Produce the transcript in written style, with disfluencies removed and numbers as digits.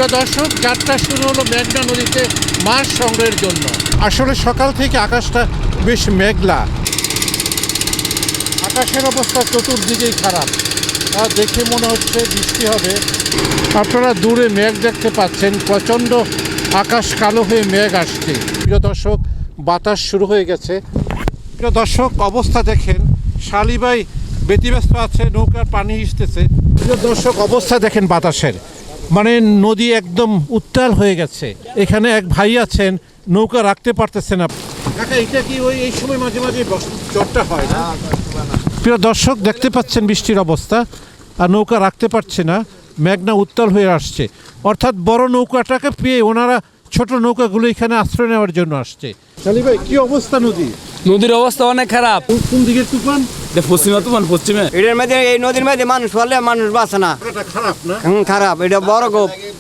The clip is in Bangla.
প্রিয় দর্শক, যাত্রা শুরু হলো মেঘনা নদীতে মাছ সংগ্রহের জন্য। আসলে সকাল থেকে আকাশটা বেশ মেঘলা, আকাশের অবস্থা চতুর্দিকেই খারাপ, দেখে মনে হচ্ছে বৃষ্টি হবে। আপনারা দূরে মেঘ দেখতে পাচ্ছেন, প্রচণ্ড আকাশ কালো হয়ে মেঘ আসছে। প্রিয় দর্শক, বাতাস শুরু হয়ে গেছে। প্রিয় দর্শক, অবস্থা দেখেন, শালিবাই ব্যতিব্যস্ত আছে, নৌকার পানি আসতেছে। প্রিয় দর্শক, অবস্থা দেখেন বাতাসের, মানে নদী একদম উত্তাল হয়ে গেছে। এখানে এক ভাই আছেন, নৌকা রাখতে পারতেছে না। কাকা, এটা কি ওই এই সময় মাঝে মাঝে জ্বরটা হয় না? প্রিয় দর্শক, দেখতে পাচ্ছেন বৃষ্টির অবস্থা, আর নৌকা রাখতে পারছে না, মেঘনা উত্তাল হয়ে আসছে। অর্থাৎ বড় নৌকাটাকে পেয়ে ওনারা ছোট নৌকাগুলো এখানে আশ্রয় নেওয়ার জন্য আসছে। শালি ভাই, কি অবস্থা নদীর অবস্থা অনেক খারাপ। কোন দিকে তুফান? পশ্চিমে তুফান, পশ্চিমে। এটার মধ্যে এই নদীর মধ্যে মানুষ পড়লে মানুষ বাঁচে না। খারাপ না? খারাপ, এটা বড় গোপ।